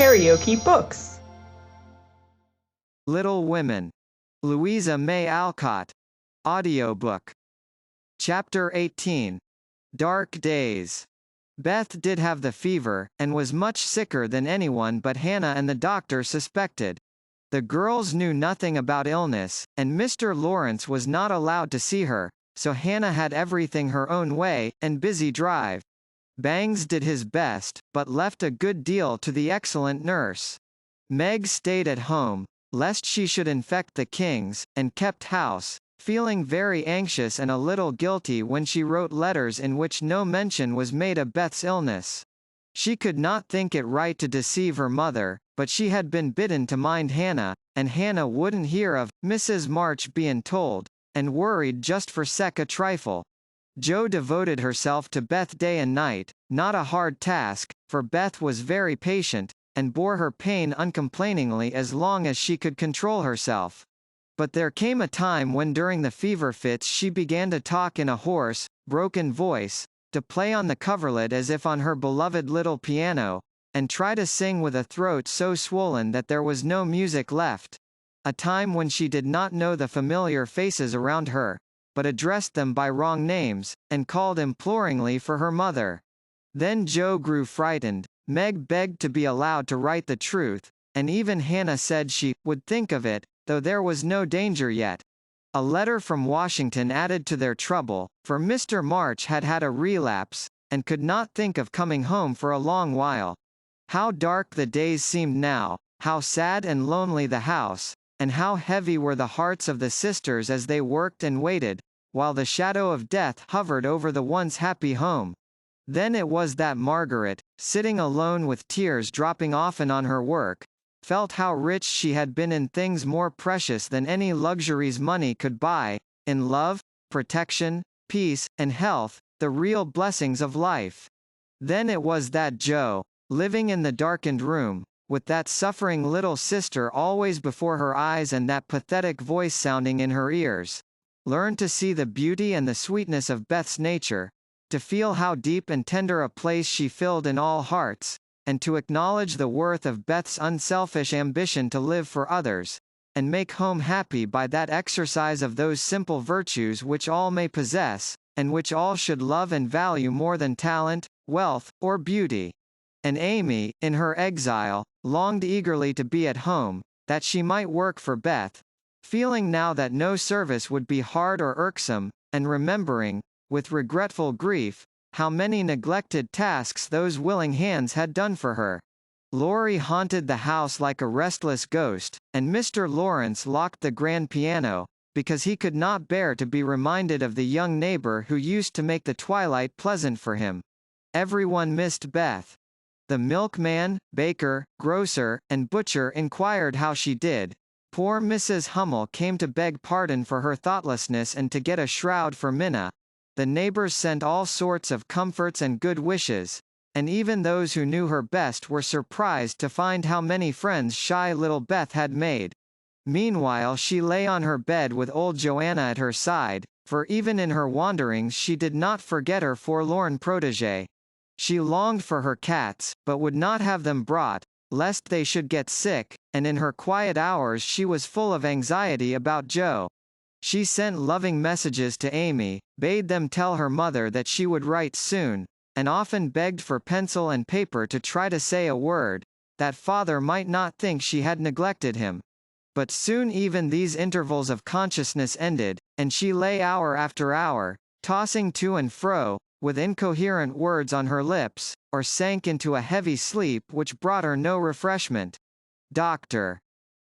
KaraokeBooks. Little Women. Louisa May Alcott. Audiobook. Chapter 18. Dark Days. Beth did have the fever, and was much sicker than anyone but Hannah and the doctor suspected. The girls knew nothing about illness, and Mr. Lawrence was not allowed to see her, so Hannah had everything her own way, and busy drive. Bangs did his best, but left a good deal to the excellent nurse. Meg stayed at home, lest she should infect the Kings, and kept house, feeling very anxious and a little guilty when she wrote letters in which no mention was made of Beth's illness. She could not think it right to deceive her mother, but she had been bidden to mind Hannah, and Hannah wouldn't hear of Mrs. March being told, and worried just for a trifle. Jo devoted herself to Beth day and night, not a hard task, for Beth was very patient, and bore her pain uncomplainingly as long as she could control herself. But there came a time when during the fever fits she began to talk in a hoarse, broken voice, to play on the coverlet as if on her beloved little piano, and try to sing with a throat so swollen that there was no music left. A time when she did not know the familiar faces around her, but addressed them by wrong names, and called imploringly for her mother. Then Jo grew frightened, Meg begged to be allowed to write the truth, and even Hannah said she would think of it, though there was no danger yet. A letter from Washington added to their trouble, for Mr. March had had a relapse, and could not think of coming home for a long while. How dark the days seemed now, how sad and lonely the house, and how heavy were the hearts of the sisters as they worked and waited, while the shadow of death hovered over the once happy home. Then it was that Margaret, sitting alone with tears dropping often on her work, felt how rich she had been in things more precious than any luxuries money could buy, in love, protection, peace, and health, the real blessings of life. Then it was that Jo, living in the darkened room, with that suffering little sister always before her eyes and that pathetic voice sounding in her ears, learned to see the beauty and the sweetness of Beth's nature, to feel how deep and tender a place she filled in all hearts, and to acknowledge the worth of Beth's unselfish ambition to live for others, and make home happy by that exercise of those simple virtues which all may possess, and which all should love and value more than talent, wealth, or beauty. And Amy, in her exile, longed eagerly to be at home, that she might work for Beth, feeling now that no service would be hard or irksome, and remembering, with regretful grief, how many neglected tasks those willing hands had done for her. Laurie haunted the house like a restless ghost, and Mr. Lawrence locked the grand piano, because he could not bear to be reminded of the young neighbor who used to make the twilight pleasant for him. Everyone missed Beth. The milkman, baker, grocer, and butcher inquired how she did. Poor Mrs. Hummel came to beg pardon for her thoughtlessness and to get a shroud for Minna. The neighbors sent all sorts of comforts and good wishes, and even those who knew her best were surprised to find how many friends shy little Beth had made. Meanwhile she lay on her bed with old Joanna at her side, for even in her wanderings she did not forget her forlorn protégé. She longed for her cats, but would not have them brought, lest they should get sick, and in her quiet hours she was full of anxiety about Jo. She sent loving messages to Amy, bade them tell her mother that she would write soon, and often begged for pencil and paper to try to say a word, that father might not think she had neglected him. But soon even these intervals of consciousness ended, and she lay hour after hour, tossing to and fro, with incoherent words on her lips, or sank into a heavy sleep which brought her no refreshment. Dr.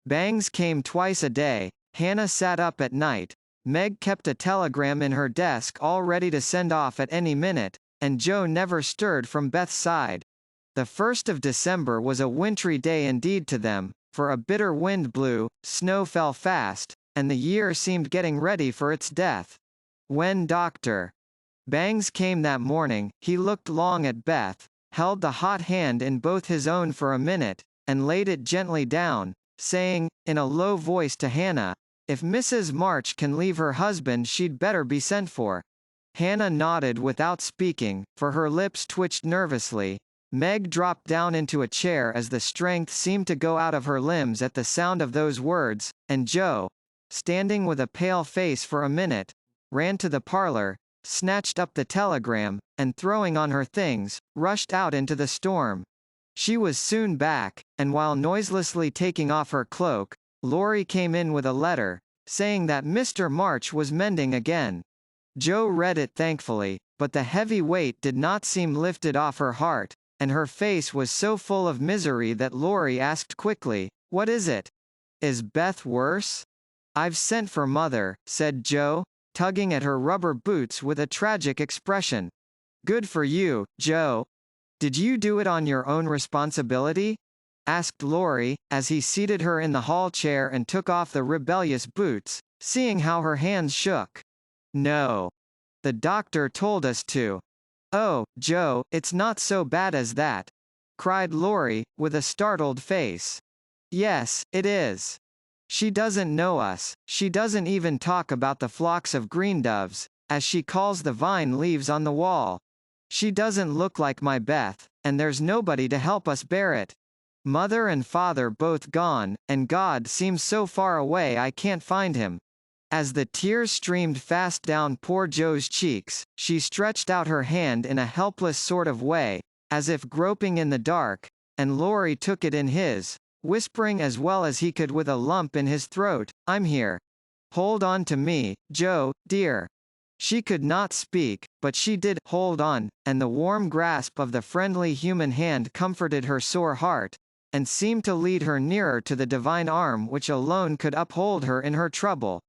Bangs came twice a day, Hannah sat up at night, Meg kept a telegram in her desk all ready to send off at any minute, and Jo never stirred from Beth's side. The 1st of December was a wintry day indeed to them, for a bitter wind blew, snow fell fast, and the year seemed getting ready for its death. When Dr. Bangs came that morning, he looked long at Beth, held the hot hand in both his own for a minute, and laid it gently down, saying, in a low voice to Hannah, "If Mrs. March can leave her husband she'd better be sent for." Hannah nodded without speaking, for her lips twitched nervously, Meg dropped down into a chair as the strength seemed to go out of her limbs at the sound of those words, and Joe, standing with a pale face for a minute, ran to the parlor, snatched up the telegram, and throwing on her things, rushed out into the storm. She was soon back, and while noiselessly taking off her cloak, Laurie came in with a letter, saying that Mr. March was mending again. Joe read it thankfully, but the heavy weight did not seem lifted off her heart, and her face was so full of misery that Laurie asked quickly, "What is it? Is Beth worse?" "I've sent for Mother," said Joe, tugging at her rubber boots with a tragic expression. "Good for you, Joe. Did you do it on your own responsibility?" asked Laurie, as he seated her in the hall chair and took off the rebellious boots, seeing how her hands shook. "No. The doctor told us to." "Oh, Joe, it's not so bad as that," cried Laurie, with a startled face. "Yes, it is. She doesn't know us, she doesn't even talk about the flocks of green doves, as she calls the vine leaves on the wall. She doesn't look like my Beth, and there's nobody to help us bear it. Mother and Father both gone, and God seems so far away I can't find him." As the tears streamed fast down poor Joe's cheeks, she stretched out her hand in a helpless sort of way, as if groping in the dark, and Laurie took it in his, whispering as well as he could with a lump in his throat, "I'm here. Hold on to me, Joe, dear." She could not speak, but she did hold on, and the warm grasp of the friendly human hand comforted her sore heart, and seemed to lead her nearer to the divine arm which alone could uphold her in her trouble.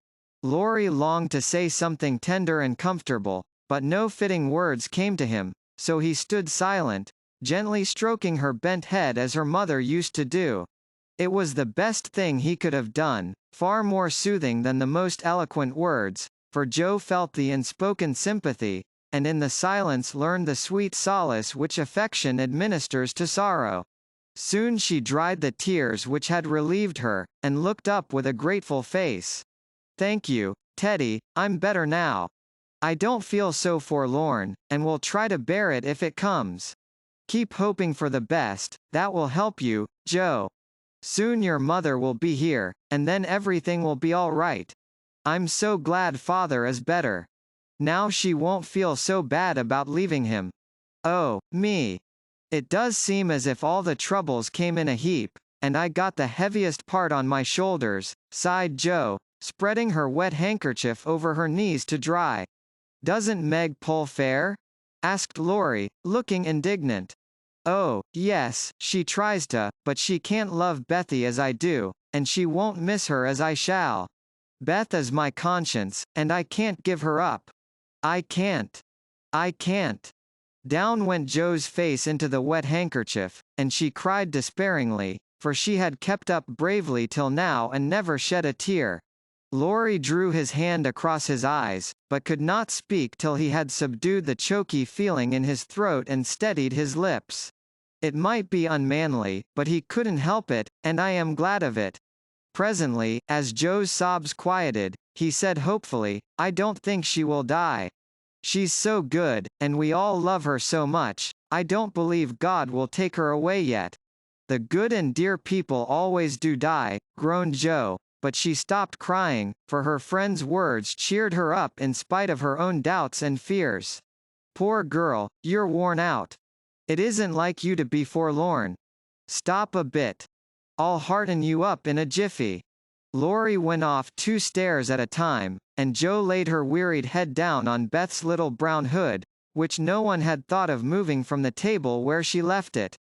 Laurie longed to say something tender and comfortable, but no fitting words came to him, so he stood silent, gently stroking her bent head as her mother used to do. It was the best thing he could have done, far more soothing than the most eloquent words, for Joe felt the unspoken sympathy, and in the silence learned the sweet solace which affection administers to sorrow. Soon she dried the tears which had relieved her, and looked up with a grateful face. "Thank you, Teddy, I'm better now. I don't feel so forlorn, and will try to bear it if it comes. Keep hoping for the best, that will help you, Joe. Soon your mother will be here, and then everything will be all right. I'm so glad Father is better. Now she won't feel so bad about leaving him. Oh, me. It does seem as if all the troubles came in a heap, and I got the heaviest part on my shoulders," sighed Joe, spreading her wet handkerchief over her knees to dry. "Doesn't Meg pull fair?" asked Laurie, looking indignant. "Oh, yes, she tries to, but she can't love Bethy as I do, and she won't miss her as I shall. Beth is my conscience, and I can't give her up. I can't. I can't." Down went Joe's face into the wet handkerchief, and she cried despairingly, for she had kept up bravely till now and never shed a tear. Laurie drew his hand across his eyes, but could not speak till he had subdued the choky feeling in his throat and steadied his lips. It might be unmanly, but he couldn't help it, and I am glad of it. Presently, as Joe's sobs quieted, he said hopefully, "I don't think she will die. She's so good, and we all love her so much, I don't believe God will take her away yet." "The good and dear people always do die," groaned Joe, but she stopped crying, for her friend's words cheered her up in spite of her own doubts and fears. "Poor girl, you're worn out. It isn't like you to be forlorn. Stop a bit. I'll hearten you up in a jiffy." Laurie went off 2 stairs at a time, and Joe laid her wearied head down on Beth's little brown hood, which no one had thought of moving from the table where she left it.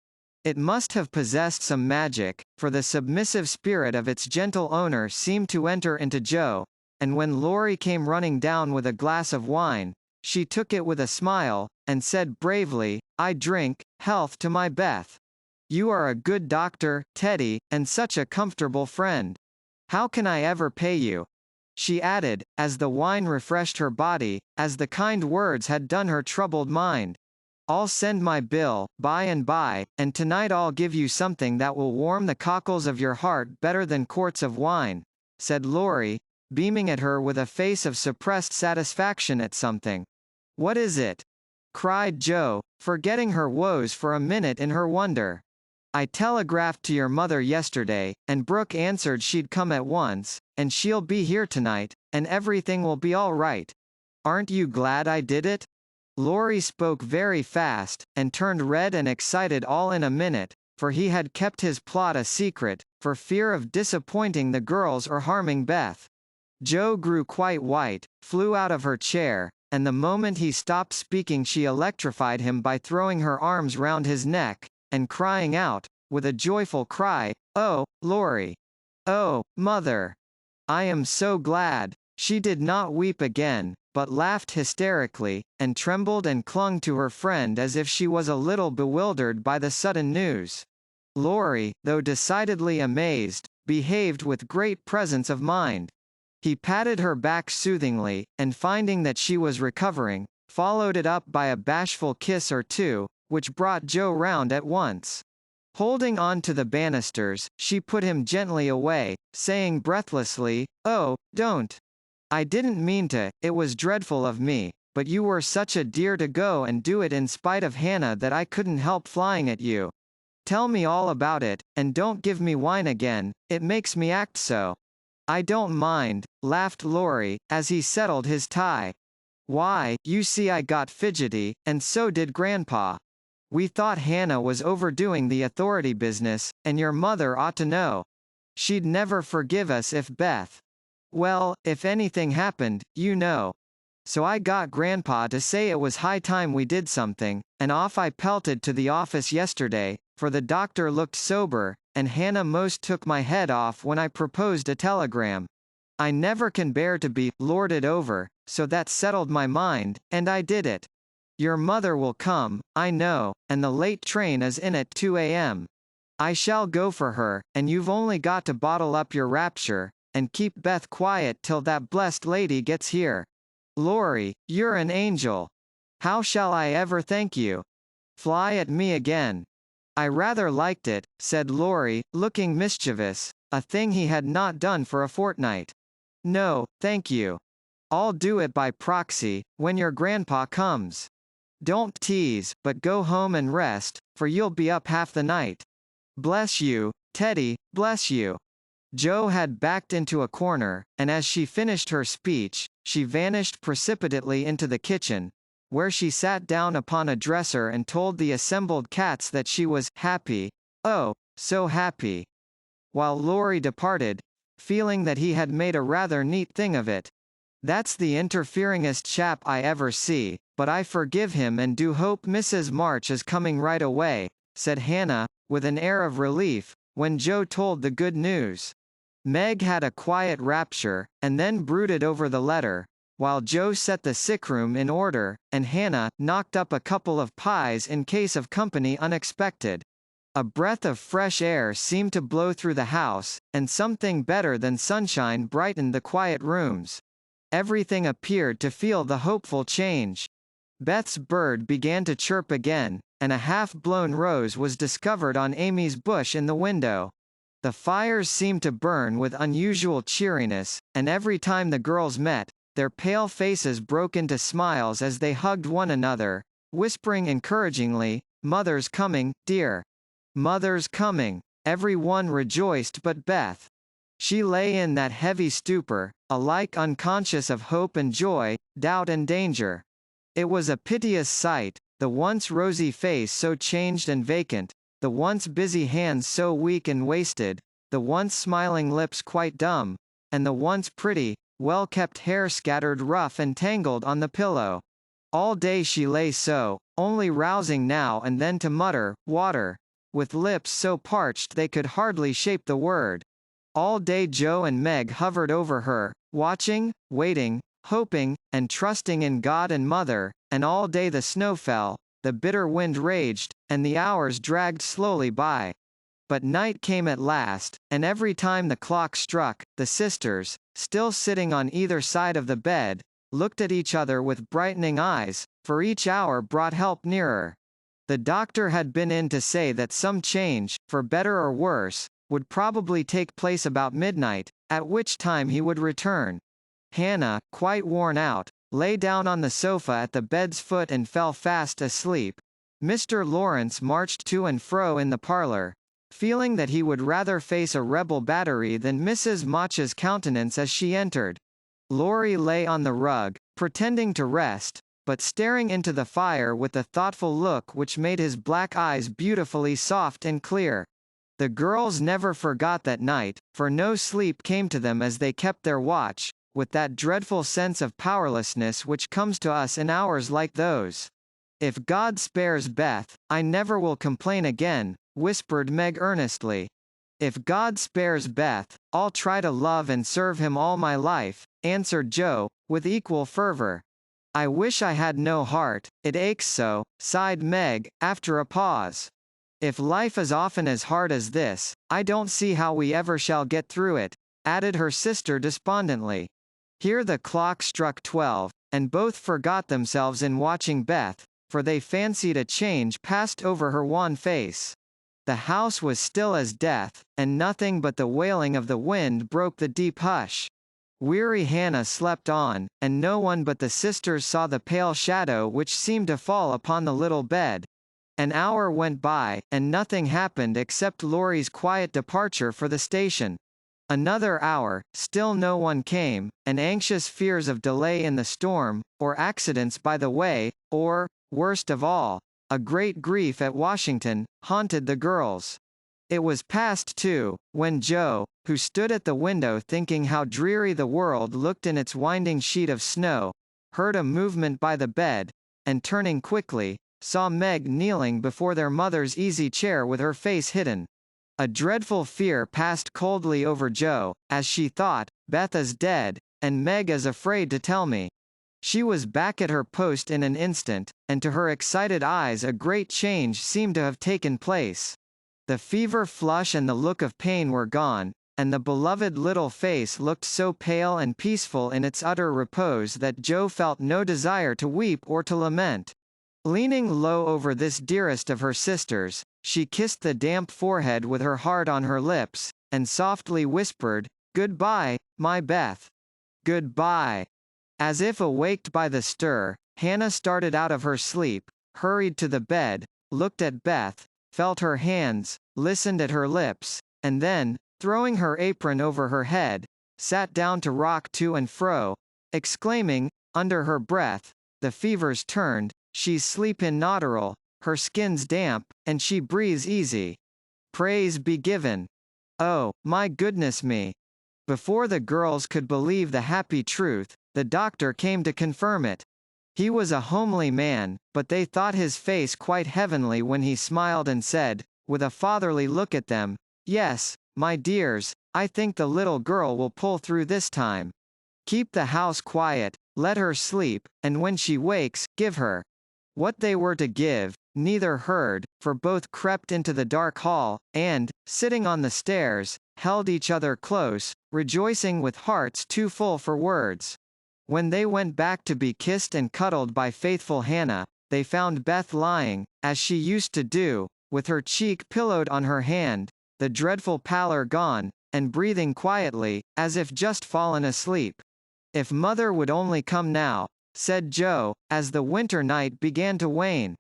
It must have possessed some magic, for the submissive spirit of its gentle owner seemed to enter into Joe, and when Laurie came running down with a glass of wine, she took it with a smile, and said bravely, "I drink health to my Beth. You are a good doctor, Teddy, and such a comfortable friend. How can I ever pay you?" she added, as the wine refreshed her body, as the kind words had done her troubled mind. "I'll send my bill, by and by, and tonight I'll give you something that will warm the cockles of your heart better than quarts of wine," said Laurie, beaming at her with a face of suppressed satisfaction at something. "What is it?" cried Joe, forgetting her woes for a minute in her wonder. I telegraphed to your mother yesterday, and Brooke answered she'd come at once, and she'll be here tonight, and everything will be all right. Aren't you glad I did it? Laurie spoke very fast, and turned red and excited all in a minute, for he had kept his plot a secret, for fear of disappointing the girls or harming Beth. Joe grew quite white, flew out of her chair, and the moment he stopped speaking she electrified him by throwing her arms round his neck, and crying out, with a joyful cry, "Oh, Laurie! Oh, Mother! I am so glad!" She did not weep again, but laughed hysterically, and trembled and clung to her friend as if she was a little bewildered by the sudden news. Laurie, though decidedly amazed, behaved with great presence of mind. He patted her back soothingly, and finding that she was recovering, followed it up by a bashful kiss or two, which brought Joe round at once. Holding on to the banisters, she put him gently away, saying breathlessly, "Oh, don't. I didn't mean to, it was dreadful of me, but you were such a dear to go and do it in spite of Hannah that I couldn't help flying at you. Tell me all about it, and don't give me wine again, it makes me act so." "I don't mind," laughed Laurie, as he settled his tie. "Why, you see I got fidgety, and so did Grandpa. We thought Hannah was overdoing the authority business, and your mother ought to know. She'd never forgive us if Beth. Well, if anything happened, you know. So I got Grandpa to say it was high time we did something, and off I pelted to the office yesterday, for the doctor looked sober, and Hannah most took my head off when I proposed a telegram. I never can bear to be lorded over, so that settled my mind, and I did it. Your mother will come, I know, and the late train is in at 2 a.m. I shall go for her, and you've only got to bottle up your rapture, and keep Beth quiet till that blessed lady gets here. Laurie, you're an angel. How shall I ever thank you? Fly at me again." "I rather liked it," said Laurie, looking mischievous, a thing he had not done for a fortnight. "No, thank you. I'll do it by proxy, when your grandpa comes. Don't tease, but go home and rest, for you'll be up half the night. Bless you, Teddy, bless you." Joe had backed into a corner, and as she finished her speech, she vanished precipitately into the kitchen, where she sat down upon a dresser and told the assembled cats that she was happy, oh, so happy. While Laurie departed, feeling that he had made a rather neat thing of it. "That's the interferingest chap I ever see, but I forgive him and do hope Mrs. March is coming right away," said Hannah, with an air of relief, when Joe told the good news. Meg had a quiet rapture, and then brooded over the letter, while Joe set the sickroom in order, and Hannah knocked up a couple of pies in case of company unexpected. A breath of fresh air seemed to blow through the house, and something better than sunshine brightened the quiet rooms. Everything appeared to feel the hopeful change. Beth's bird began to chirp again, and a half-blown rose was discovered on Amy's bush in the window. The fires seemed to burn with unusual cheeriness, and every time the girls met, their pale faces broke into smiles as they hugged one another, whispering encouragingly, "Mother's coming, dear. Mother's coming." Every one rejoiced but Beth. She lay in that heavy stupor, alike unconscious of hope and joy, doubt and danger. It was a piteous sight, the once rosy face so changed and vacant, the once busy hands so weak and wasted, the once smiling lips quite dumb, and the once pretty, well-kept hair scattered rough and tangled on the pillow. All day she lay so, only rousing now and then to mutter, "Water," with lips so parched they could hardly shape the word. All day Joe and Meg hovered over her, watching, waiting, hoping, and trusting in God and Mother, and all day the snow fell, the bitter wind raged, and the hours dragged slowly by. But night came at last, and every time the clock struck, the sisters, still sitting on either side of the bed, looked at each other with brightening eyes, for each hour brought help nearer. The doctor had been in to say that some change, for better or worse, would probably take place about midnight, at which time he would return. Hannah, quite worn out, lay down on the sofa at the bed's foot and fell fast asleep. Mr. Lawrence marched to and fro in the parlor, feeling that he would rather face a rebel battery than Mrs. Mach's countenance as she entered. Laurie lay on the rug, pretending to rest, but staring into the fire with a thoughtful look which made his black eyes beautifully soft and clear. The girls never forgot that night, for no sleep came to them as they kept their watch, with that dreadful sense of powerlessness which comes to us in hours like those. "If God spares Beth, I never will complain again," whispered Meg earnestly. "If God spares Beth, I'll try to love and serve him all my life," answered Joe, with equal fervor. "I wish I had no heart, it aches so," sighed Meg, after a pause. "If life is often as hard as this, I don't see how we ever shall get through it," added her sister despondently. Here the clock struck 12, and both forgot themselves in watching Beth, for they fancied a change passed over her wan face. The house was still as death, and nothing but the wailing of the wind broke the deep hush. Weary Hannah slept on, and no one but the sisters saw the pale shadow which seemed to fall upon the little bed. An hour went by, and nothing happened except Laurie's quiet departure for the station. Another hour, still no one came, and anxious fears of delay in the storm, or accidents by the way, or, worst of all, a great grief at Washington, haunted the girls. It was past 2, when Joe, who stood at the window thinking how dreary the world looked in its winding sheet of snow, heard a movement by the bed, and turning quickly, saw Meg kneeling before their mother's easy chair with her face hidden. A dreadful fear passed coldly over Joe, as she thought, "Beth is dead, and Meg is afraid to tell me." She was back at her post in an instant, and to her excited eyes a great change seemed to have taken place. The fever flush and the look of pain were gone, and the beloved little face looked so pale and peaceful in its utter repose that Joe felt no desire to weep or to lament. Leaning low over this dearest of her sisters, she kissed the damp forehead with her heart on her lips, and softly whispered, "Good-bye, my Beth. Good-bye." As if awaked by the stir, Hannah started out of her sleep, hurried to the bed, looked at Beth, felt her hands, listened at her lips, and then, throwing her apron over her head, sat down to rock to and fro, exclaiming, under her breath, "The fever's turned, she's sleepin' natural, her skin's damp, and she breathes easy. Praise be given. Oh, my goodness me." Before the girls could believe the happy truth, the doctor came to confirm it. He was a homely man, but they thought his face quite heavenly when he smiled and said, with a fatherly look at them, "Yes, my dears, I think the little girl will pull through this time. Keep the house quiet, let her sleep, and when she wakes, give her." What they were to give, neither heard, for both crept into the dark hall, and, sitting on the stairs, held each other close, rejoicing with hearts too full for words. When they went back to be kissed and cuddled by faithful Hannah, they found Beth lying, as she used to do, with her cheek pillowed on her hand, the dreadful pallor gone, and breathing quietly, as if just fallen asleep. "If mother would only come now," said Joe, as the winter night began to wane.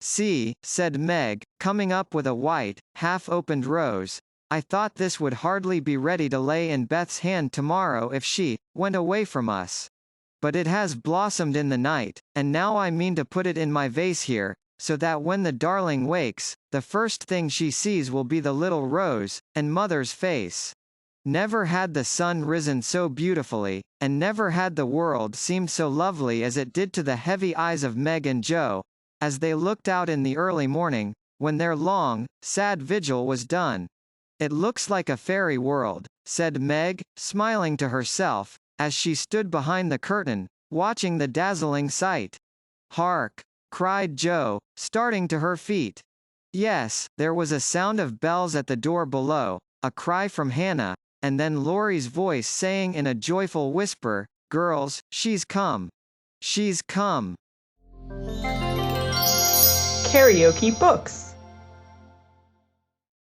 "See," said Meg, coming up with a white, half-opened rose, "I thought this would hardly be ready to lay in Beth's hand tomorrow if she went away from us. But it has blossomed in the night, and now I mean to put it in my vase here, so that when the darling wakes, the first thing she sees will be the little rose, and mother's face." Never had the sun risen so beautifully, and never had the world seemed so lovely as it did to the heavy eyes of Meg and Joe, as they looked out in the early morning, when their long, sad vigil was done. "It looks like a fairy world," said Meg, smiling to herself, as she stood behind the curtain, watching the dazzling sight. "Hark!" cried Joe, starting to her feet. Yes, there was a sound of bells at the door below, a cry from Hannah, and then Laurie's voice saying in a joyful whisper, "Girls, she's come. She's come." KaraokeBooks.